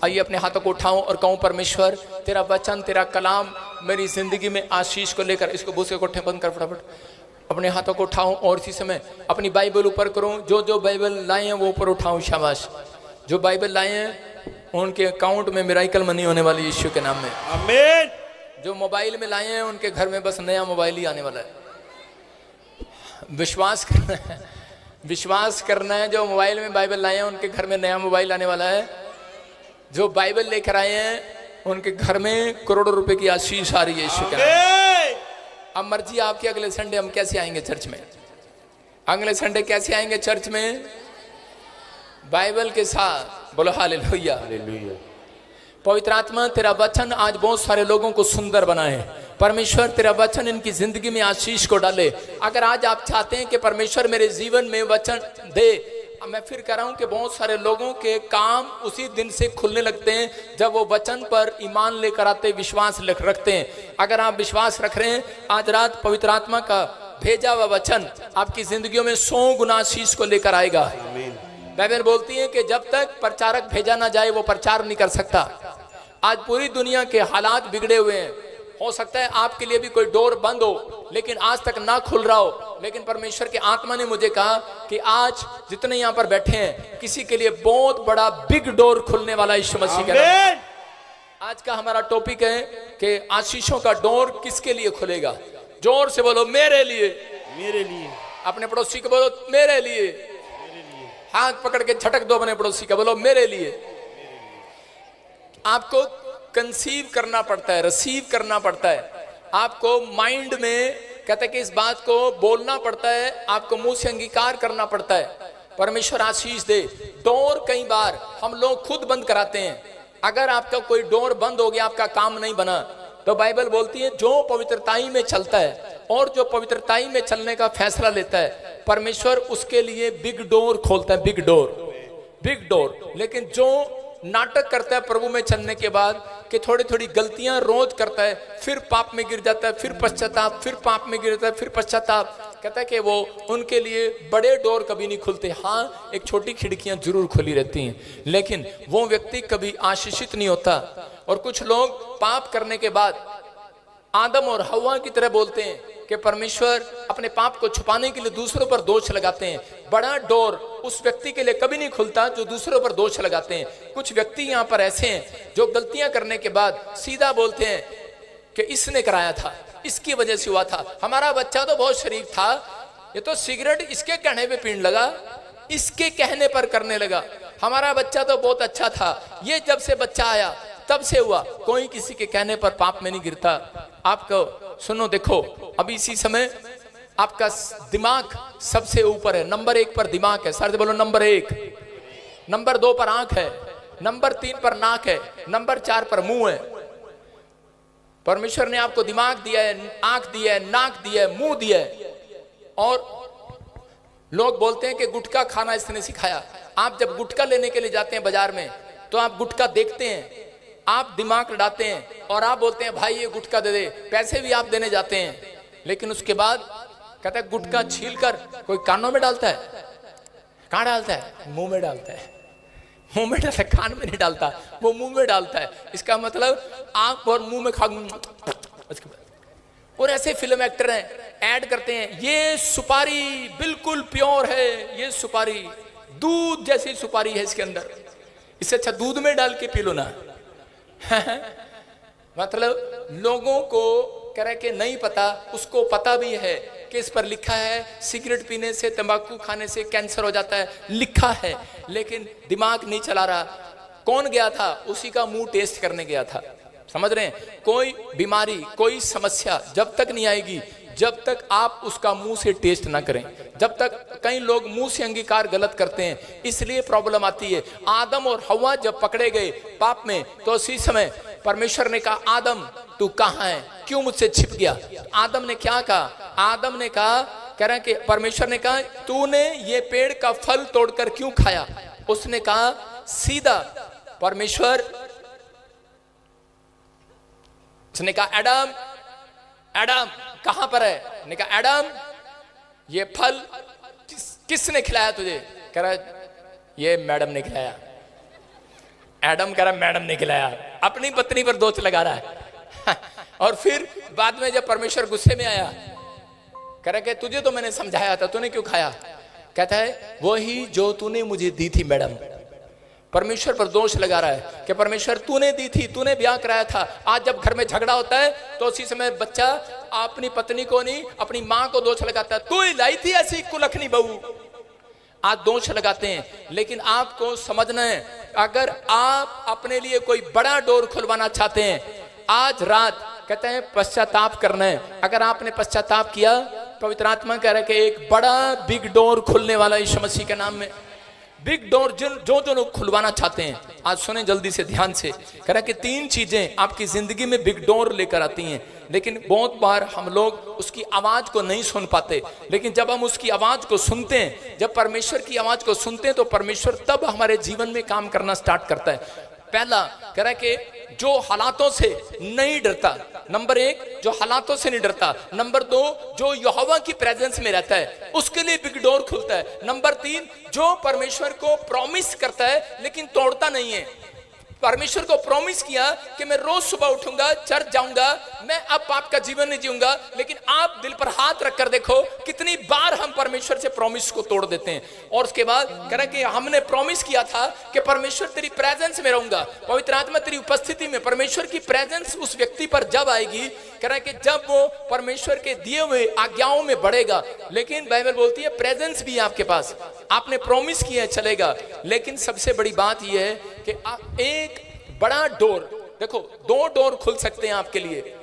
आइए अपने हाथों को उठाऊं और कहूं, परमेश्वर तेरा वचन, तेरा कलाम मेरी जिंदगी में आशीष को लेकर, इसको भूसे कोठे बंद कर फटाफट, अपने हाथों को उठाऊं और इसी समय अपनी बाइबल ऊपर करूं। जो जो बाइबल लाए हैं वो ऊपर उठाऊं, शाबाश। जो बाइबल लाए हैं उनके अकाउंट में मिराकल मनी होने वाली यीशु के नाम में, आमीन। जो मोबाइल में लाए हैं उनके घर में बस नया मोबाइल ही आने वाला है। विश्वास करना है, विश्वास करना है। जो मोबाइल में बाइबल लाए हैं उनके घर में नया मोबाइल आने वाला है। जो बाइबल लेकर आए हैं उनके घर में करोड़ों रुपए की आशीष आ रही है यीशु के नाम में। अब मर्जी आपकी, अगले संडे हम कैसे आएंगे चर्च में? अगले संडे कैसे आएंगे चर्च में? बाइबल के साथ। बोलो हालेलुया। हालेलुया। पवित्र आत्मा तेरा वचन आज बहुत सारे लोगों को सुंदर बनाए। परमेश्वर तेरा वचन इनकी जिंदगी में आशीष को डाले। अगर आज आप चाहते हैं कि परमेश्वर मेरे जीवन में वचन दे, मैं फिर कह रहा हूं कि बहुत सारे लोगों के काम उसी दिन से खुलने लगते हैं जब वो वचन पर ईमान लेकर आते, विश्वास रखते हैं। अगर आप विश्वास रख रहे हैं, आज रात पवित्र आत्मा का भेजा हुआ वचन आपकी जिंदगियों में 100 गुना आशीष को लेकर आएगा। बाइबल बोलती है कि जब तक प्रचारक भेजा ना जाए वो प्रचार नहीं कर सकता। आज पूरी दुनिया के हालात बिगड़े हुए हैं। हो सकता है आपके लिए भी कोई डोर बंद हो लेकिन आज तक ना खुल रहा हो, लेकिन परमेश्वर की आत्मा ने मुझे कहा कि आज जितने यहाँ पर बैठे हैं किसी के लिए बहुत बड़ा बिग डोर खुलने वाला यीशु मसीह के नाम। आज का हमारा टॉपिक है कि आशीषों का डोर किसके लिए खुलेगा। जोर से बोलो, मेरे लिए। मेरे लिए। अपने पड़ोसी को बोलो, मेरे लिए। हाथ पकड़ के झटक दो अपने पड़ोसी का, बोलो मेरे लिए। आपको कंसीव करना पड़ता है, रिसीव करना पड़ता है। आपको माइंड में कहते हैं कि इस बात को बोलना पड़ता है, आपको मुंह से अंगीकार करना पड़ता है। परमेश्वर आशीष दे। डोर कई बार हम लोग खुद बंद कराते हैं। अगर आपका कोई डोर बंद हो गया, आपका काम नहीं बना, तो बाइबल बोलती है जो पवित्रताई में चलता है और जो पवित्रताई में चलने का फैसला लेता है, परमेश्वर उसके लिए बिग डोर खोलता है। Big door, big door. लेकिन जो नाटक करता है प्रभु में चलने के बाद कि थोड़ी थोड़ी गलतियां रोज करता है, फिर पाप में गिर जाता है, फिर पश्चाताप, फिर पाप में गिर जाता है, फिर पश्चाताप, कहता है कि वो उनके लिए बड़े डोर कभी नहीं खुलते। हाँ, एक छोटी खिड़कियां जरूर खुली रहती हैं, लेकिन वो व्यक्ति कभी आशीषित नहीं होता। और कुछ लोग पाप करने के बाद आदम और हव्वा की तरह बोलते हैं कि परमेश्वर अपने पाप को छुपाने के लिए दूसरों पर दोष लगाते हैं। बड़ा डोर उस व्यक्ति के लिए कभी नहीं खुलता जो दूसरों पर दोष लगाते हैं। कुछ व्यक्ति यहाँ पर ऐसे हैं जो गलतियां करने के बाद सीधा बोलते हैं कि इसने कराया था, इसकी वजह से हुआ था, हमारा बच्चा तो बहुत शरीफ था, ये तो सिगरेट इसके कहने पे पीने लगा, इसके कहने पर करने लगा, हमारा बच्चा तो बहुत अच्छा था, ये जब से बच्चा आया तब से हुआ। कोई किसी के कहने पर पाप में नहीं गिरता। आपको सुनो, देखो, अभी इसी समय आपका दिमाग सबसे ऊपर है। नंबर 1 पर दिमाग है। सर से बोलो नंबर 1। नंबर 2 पर आंख है। नंबर 3 पर नाक है। नंबर 4 पर मुंह है। परमेश्वर ने आपको दिमाग दिया है, आंख दिया है, नाक दिया है, मुंह दिया है। और लोग बोलते हैं कि गुटखा खाना इसने सिखाया। आप जब गुटखा लेने के लिए जाते हैं बाजार में, तो आप गुटखा देखते हैं, आप दिमाग लड़ाते हैं और आप बोलते हैं भाई ये गुटखा दे दे, पैसे भी आप देने जाते हैं। लेकिन उसके बाद कहता है गुटखा छील कर कोई कानों में डालता है, कहाँ डालता है? मुंह में डालता है। मुंह में डालता है, कान में नहीं डालता, वो मुंह में डालता है। इसका मतलब आंख और मुंह में खा। और ऐसे फिल्म एक्टर हैं, ऐड करते हैं, ये सुपारी बिल्कुल प्योर है, ये सुपारी दूध जैसी सुपारी है इसके अंदर, इससे अच्छा दूध में डाल के पी लो ना। मतलब लोगों को कह रहे कि नहीं पता, उसको पता भी है कि इस पर लिखा है सिगरेट पीने से, तंबाकू खाने से कैंसर हो जाता है, लिखा है, लेकिन दिमाग नहीं चला रहा। कौन गया था? उसी का मुंह टेस्ट करने गया था। समझ रहे हैं? कोई बीमारी, कोई समस्या जब तक नहीं आएगी जब तक आप उसका मुंह से टेस्ट ना करें, जब तक। कई लोग मुंह से अंगीकार गलत करते हैं, इसलिए प्रॉब्लम आती है। आदम और हव्वा जब पकड़े गए पाप में, तो उसी समय परमेश्वर ने कहा आदम तू कहाँ है, क्यों मुझसे छिप गया? आदम ने क्या कहा? आदम ने कहा, कह रहे कि परमेश्वर ने कहा तूने ये पेड़ का फल तोड़कर क्यों खाया? उसने कहा सीधा परमेश्वर, उसने कहा एडम, एडम कहां पर है? ने कहा एडम ये फल किसने खिलाया तुझे? कह रहा ये मैडम ने खिलाया। एडम कह रहा मैडम ने खिलाया, अपनी पत्नी पर दोष लगा रहा है। और फिर बाद में जब परमेश्वर गुस्से में आया, कह रहा कि तुझे तो मैंने समझाया था, तूने क्यों खाया? कहता है वही जो तूने मुझे दी थी मैडम। परमेश्वर पर दोष लगा रहा है कि परमेश्वर तूने दी थी, तूने ब्याह कराया था। आज जब घर में झगड़ा होता है तो उसी समय बच्चा अपनी पत्नी को नहीं अपनी मां को दोष लगाता है, तू ही लाई थी ऐसी कुलखनी बहू। आज दोष लगाते हैं, लेकिन आपको समझना है अगर आप अपने लिए कोई बड़ा डोर खुलवाना चाहते हैं, आज रात कहते हैं पश्चाताप करना है। अगर आपने पश्चाताप किया, पवित्र आत्मा कह रहा है कि एक बड़ा बिग डोर खुलने वाला यीशु मसीह के नाम में। बिग डोर जो लोग खुलवाना चाहते हैं, आज सुने जल्दी से ध्यान से। कह रहा है कि 3 चीजें आपकी जिंदगी में बिग डोर लेकर आती हैं, लेकिन बहुत बार हम लोग उसकी आवाज को नहीं सुन पाते। लेकिन जब हम उसकी आवाज को सुनते हैं, जब परमेश्वर की आवाज को सुनते हैं, तो परमेश्वर तब हमारे जीवन में काम करना स्टार्ट करता है। पहला कह रहा है कि जो हालातों से नहीं डरता, नंबर 1 जो हालातों से नहीं डरता, नंबर 2 जो यहोवा की प्रेजेंस में रहता है उसके लिए बिग डोर खुलता है, नंबर 3 जो परमेश्वर को प्रॉमिस करता है लेकिन तोड़ता नहीं है। परमेश्वर को प्रॉमिस किया कि मैं रोज सुबह उठूंगा, चर्च जाऊंगा, मैं अब पाप का जीवन नहीं जीऊंगा, लेकिन आप दिल पर हाथ रखकर देखो कितनी बार हम परमेश्वर से प्रॉमिस को तोड़ देते हैं। और उसके बाद कह रहा कि हमने प्रॉमिस किया था कि परमेश्वर तेरी प्रेजेंस में रहूंगा, पवित्र आत्मा तेरी उपस्थिति में। परमेश्वर की प्रेजेंस उस व्यक्ति पर जब आएगी, कह रहा है कि जब वो परमेश्वर के दिए हुए आज्ञाओं में बढ़ेगा। लेकिन बाइबल बोलती है प्रेजेंस भी आपके पास, आपने प्रॉमिस किया चलेगा। लेकिन सबसे बड़ी बात यह है कि एक बड़ा डोर, देखो 2 डोर खुल सकते हैं आपके लिए।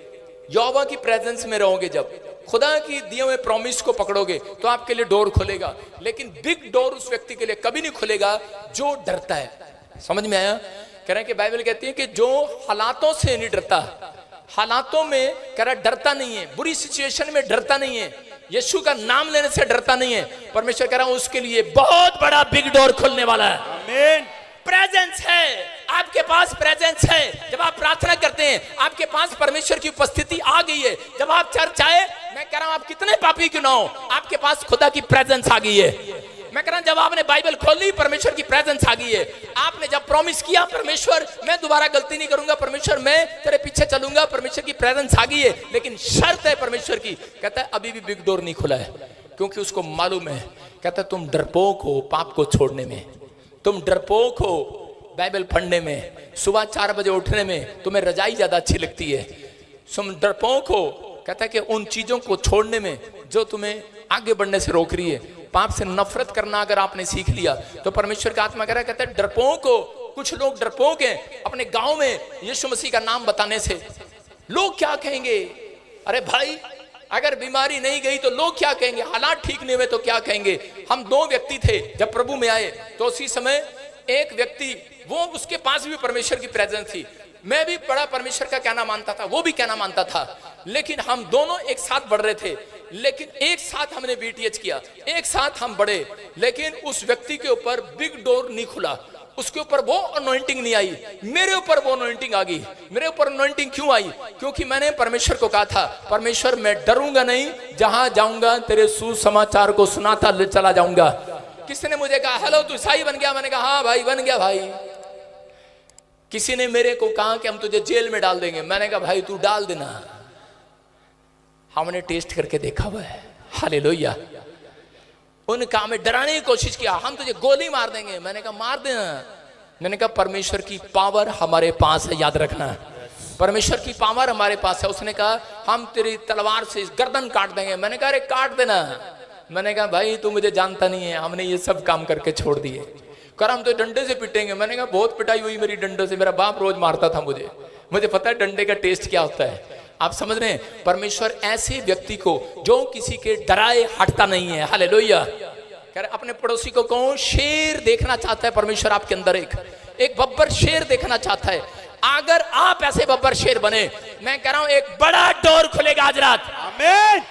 यहोवा की प्रेजेंस में रहोगे, जब खुदा की दिए हुए प्रॉमिस को पकड़ोगे तो आपके लिए डोर खुलेगा। लेकिन बिग डोर उस व्यक्ति के लिए कभी नहीं खुलेगा जो डरता है। समझ में आया? कह रहे हैं कि बाइबल कहती है कि जो हालातों से नहीं डरता, हालातों में कह रहा डरता नहीं है, बुरी सिचुएशन में डरता नहीं है, यीशु का नाम लेने से डरता नहीं है, परमेश्वर कह रहा है उसके लिए बहुत बड़ा बिग डोर खुलने वाला है। आमीन। प्रेजेंस है, आपके पास प्रेजेंस है। जब आप प्रार्थना करते हैं, आपके पास परमेश्वर की उपस्थिति आ गई है। जब आप चर्च आए, मैं कह रहा हूं आप कितने पापी क्यों ना हो, आपके पास खुदा की प्रेजेंस आ गई है। मैं कह रहा हूं जब आपने बाइबल खोली, परमेश्वर की प्रेजेंस आ गई है। आपने जब प्रॉमिस किया परमेश्वर मैं दोबारा गलती नहीं करूंगा, परमेश्वर मैं तेरे पीछे चलूंगा, परमेश्वर की प्रेजेंस आ गई है। लेकिन शर्त है परमेश्वर की, कहता है अभी भी बिग डोर नहीं खुला है, क्योंकि उसको मालूम है। कहता है तुम डरपोक हो पाप को छोड़ने में, तुम डरपोक हो बाइबल पढ़ने में, सुबह 4 बजे उठने में तुम्हें रजाई ज्यादा अच्छी लगती है, तुम डरपोक हो। कहता है कि उन चीजों को छोड़ने में जो तुम्हें आगे बढ़ने से रोक रही है। पाप से नफरत करना अगर आपने सीख लिया तो परमेश्वर का आत्मा कह रहा है, कहता है डरपोक हो। कुछ लोग डरपोक हैं अपने गांव में यीशु मसीह का नाम बताने से। लोग क्या कहेंगे? अरे भाई अगर बीमारी नहीं गई तो लोग क्या कहेंगे, हालात ठीक नहीं हुए तो क्या कहेंगे। हम 2 व्यक्ति थे जब प्रभु में आए, तो उसी समय एक व्यक्ति, वो उसके पास भी परमेश्वर की प्रेजेंस थी, मैं भी बड़ा परमेश्वर का कहना मानता था, वो भी कहना मानता था, लेकिन हम दोनों एक साथ बढ़ रहे थे। लेकिन एक साथ हमने बीटीएच किया, एक साथ हम बढ़े, लेकिन उस व्यक्ति के ऊपर बिग डोर नहीं खुला, उसके ऊपर वो अनॉइंटिंग नहीं आई, मेरे ऊपर वो अनॉइंटिंग आ गई। मेरे ऊपर अनॉइंटिंग क्यों आई? क्योंकि मैंने परमेश्वर को कहा था, परमेश्वर मैं डरूंगा नहीं, जहां जाऊंगा तेरे सुसमाचार को सुनाता चला जाऊंगा। किसी ने मुझे कहा हेलो तू ईसाई बन गया, मैंने कहा हाँ भाई बन गया भाई। किसी ने मेरे को कहा कि हम तुझे जेल में डाल देंगे, मैंने कहा भाई तू डाल देना, हमने टेस्ट करके देखा हुआ है। हालेलुया। उनका हमें डराने की कोशिश किया, हम तुझे गोली मार देंगे, मैंने कहा मार देना। मैंने कहा परमेश्वर की पावर हमारे पास है, याद रखना परमेश्वर की पावर हमारे पास है। उसने कहा हम तेरी तलवार से गर्दन काट देंगे, मैंने कहा अरे काट देना। मैंने कहा भाई तू मुझे जानता नहीं है, हमने ये सब काम करके छोड़ दिए। कर हम तो डंडे से पिटेंगे, मैंने कहा बहुत पिटाई हुई मेरी डंडे से, मेरा बाप रोज मारता था मुझे पता है डंडे का टेस्ट क्या होता है। आप समझ रहे हैं? परमेश्वर ऐसे व्यक्ति को जो किसी के डराए हटता नहीं है। हालेलुया। कह रहे अपने पड़ोसी को कहो शेर देखना चाहता है परमेश्वर आपके अंदर, एक बब्बर शेर देखना चाहता है। अगर आप ऐसे बब्बर शेर बने, मैं कह रहा हूं एक बड़ा डोर खुलेगा आज रात। आमीन।